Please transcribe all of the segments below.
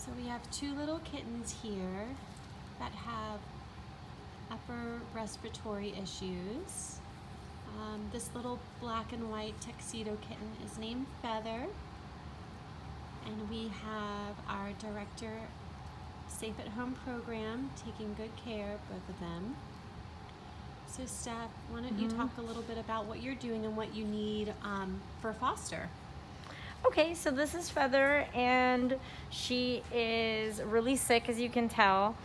So we have two little kittens here that have upper respiratory issues. This little black and white tuxedo kitten is named Feather. And we have our director Safe at Home program taking good care of both of them. So Steph, why don't you talk a little bit about what you're doing and what you need for foster? Okay, so this is Feather, and she is really sick, as you can tell.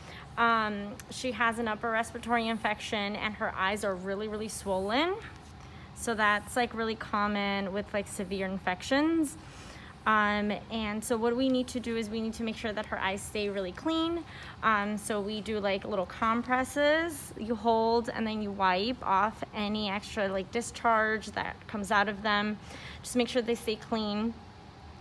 She has an upper respiratory infection, and her eyes are really swollen. So that's like really common with like severe infections. And so what we need to do is we need to make sure that her eyes stay really clean. So we do like little compresses. You hold and then you wipe off any extra like discharge that comes out of them. Just make sure they stay clean.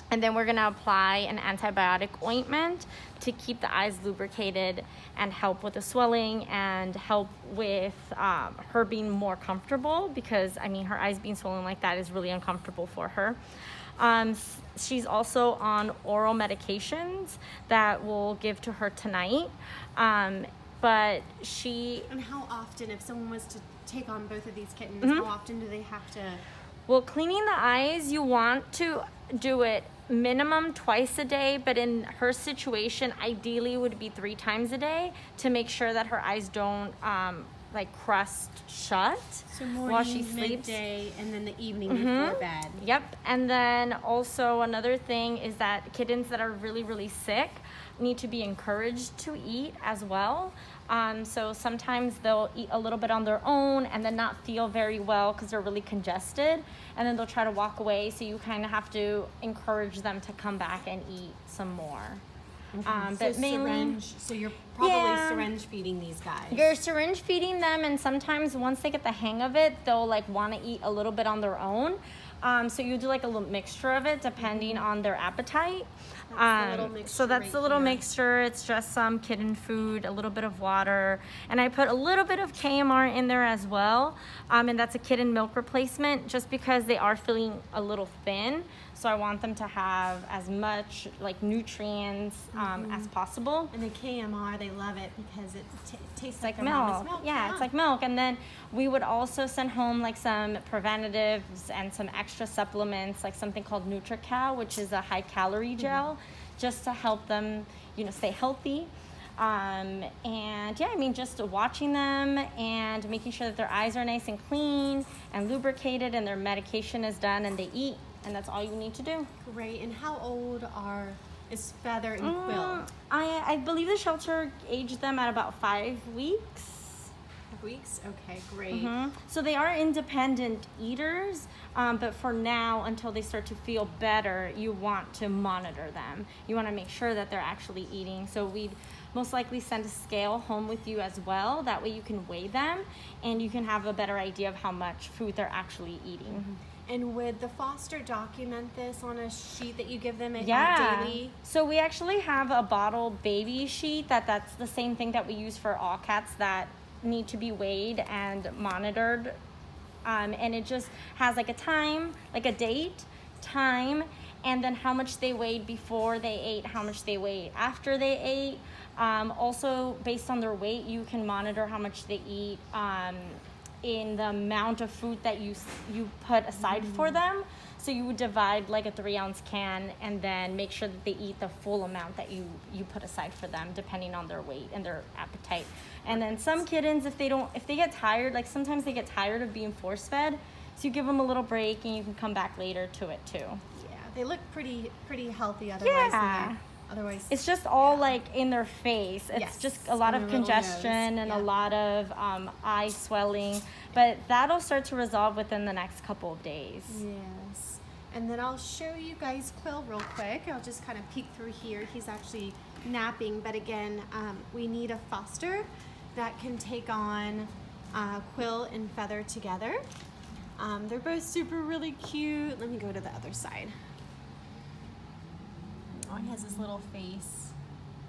And then we're gonna apply an antibiotic ointment to keep the eyes lubricated and help with the swelling and help with her being more comfortable, because I mean her eyes being swollen like that is really uncomfortable for her. She's also on oral medications that we'll give to her tonight. But she... And how often, if someone was to take on both of these kittens, how often do they have to... Well, cleaning the eyes, you want to do it minimum twice a day, but in her situation, ideally would be 3 times a day to make sure that her eyes don't like crust shut while she sleeps. Midday, and then the evening before bed. Yep. And then also another thing is that kittens that are really sick need to be encouraged to eat as well. So sometimes they'll eat a little bit on their own and then not feel very well because they're really congested, and then they'll try to walk away. So you kind of have to encourage them to come back and eat some more. But mainly, syringe, so you're probably syringe feeding these guys. You're syringe feeding them, and sometimes once they get the hang of it, they'll like want to eat a little bit on their own. So you do like a little mixture of it depending on their appetite. So that's the little mixture. It's just some kitten food, a little bit of water, and I put a little bit of KMR in there as well. And that's a kitten milk replacement, just because they are feeling a little thin. So I want them to have as much like nutrients as possible. And the KMR, they love it because it tastes like milk. Yeah, it's like milk. And then we would also send home like some preventatives and some extra supplements, like something called NutriCal, which is a high calorie gel, just to help them, stay healthy. And yeah, I mean, just watching them and making sure that their eyes are nice and clean and lubricated and their medication is done and they eat. And that's all you need to do. Great. And how old is Feather and Quill? I believe the shelter aged them at about 5 weeks. 5 weeks? Okay, great. So they are independent eaters, but for now, until they start to feel better, you want to monitor them. You want to make sure that they're actually eating. So we'd most likely send a scale home with you as well. That way you can weigh them and you can have a better idea of how much food they're actually eating. And would the foster document this on a sheet that you give them daily? So we actually have a bottle baby sheet that's the same thing that we use for all cats that need to be weighed and monitored. And it just has like a time, like a date, time, and then how much they weighed before they ate, how much they weighed after they ate. Also, based on their weight, you can monitor how much they eat in the amount of food that you put aside for them. So you would divide like a 3-ounce can and then make sure that they eat the full amount that you put aside for them, depending on their weight and their appetite. And then some kittens, if they get tired, like sometimes they get tired of being force fed, so you give them a little break and you can come back later to it too. Yeah, they look pretty healthy otherwise. Yeah. Otherwise, it's just all like in their face. It's just a lot of congestion and a lot of eye swelling, but that'll start to resolve within the next couple of days. Yes. And then I'll show you guys Quill real quick. I'll just kind of peek through here. He's actually napping, but again, we need a foster that can take on Quill and Feather together. They're both really cute. Let me go to the other side. Oh, he has his little face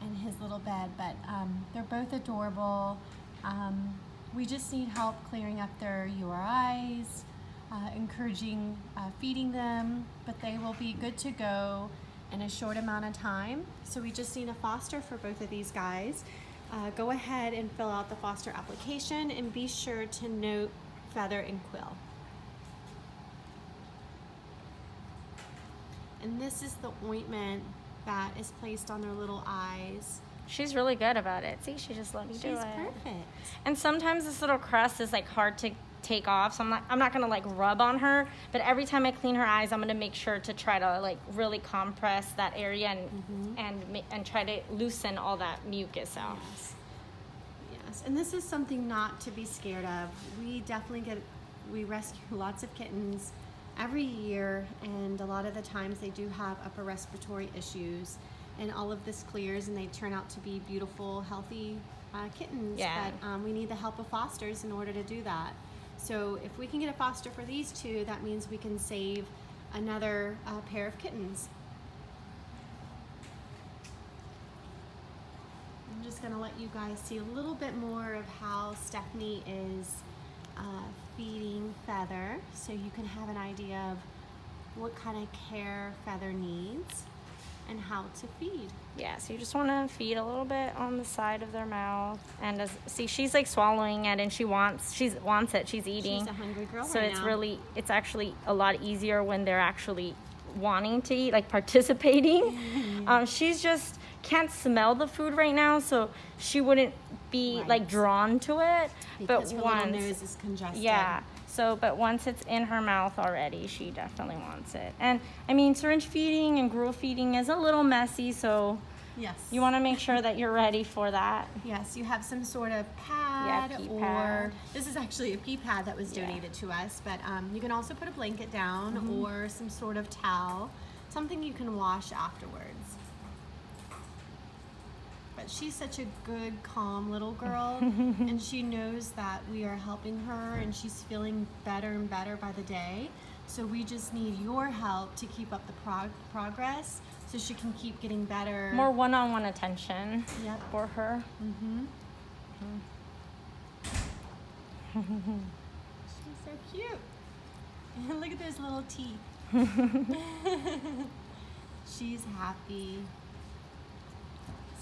and his little bed, but they're both adorable. We just need help clearing up their URIs, encouraging feeding them, but they will be good to go. in a short amount of time. So we just need a foster for both of these guys. Go ahead and fill out the foster application and be sure to note Feather and Quill. And this is the ointment that is placed on their little eyes. She's really good about it. See, she just let me do it. She's perfect. And sometimes this little crust is like hard to take off, so I'm not gonna like rub on her, but every time I clean her eyes, I'm gonna make sure to try to like really compress that area and try to loosen all that mucus out. Yes. Yes, and this is something not to be scared of. We rescue lots of kittens every year, and a lot of the times they do have upper respiratory issues, and all of this clears and they turn out to be beautiful, healthy kittens. Yeah. But we need the help of fosters in order to do that. So if we can get a foster for these two, that means we can save another pair of kittens. I'm just gonna let you guys see a little bit more of how Stephanie is feeding Feather, so you can have an idea of what kind of care Feather needs and how to feed. Yeah, so you just want to feed a little bit on the side of their mouth, and see, she's like swallowing it, and she wants it. She's eating. She's a hungry girl so right now. It's actually a lot easier when they're actually wanting to eat, like participating. She's just can't smell the food right now, so she wouldn't be like drawn to it. Because but her once little nose is congested. Yeah. So, but once it's in her mouth already, she definitely wants it. And I mean, syringe feeding and gruel feeding is a little messy, so yes, you want to make sure that you're ready for that. Yes, you have some sort of pad, pee or pad. This is actually a pee pad that was donated to us, but you can also put a blanket down or some sort of towel, something you can wash afterwards. But she's such a good, calm little girl, and she knows that we are helping her, and she's feeling better and better by the day. So we just need your help to keep up the progress, so she can keep getting better. More one-on-one attention Yep. for her. She's so cute. And look at those little teeth. She's happy.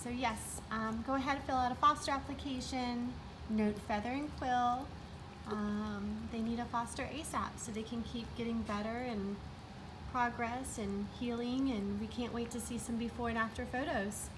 So yes, go ahead and fill out a foster application. Note Feather and Quill. They need a foster ASAP so they can keep getting better and progress and healing, and we can't wait to see some before and after photos.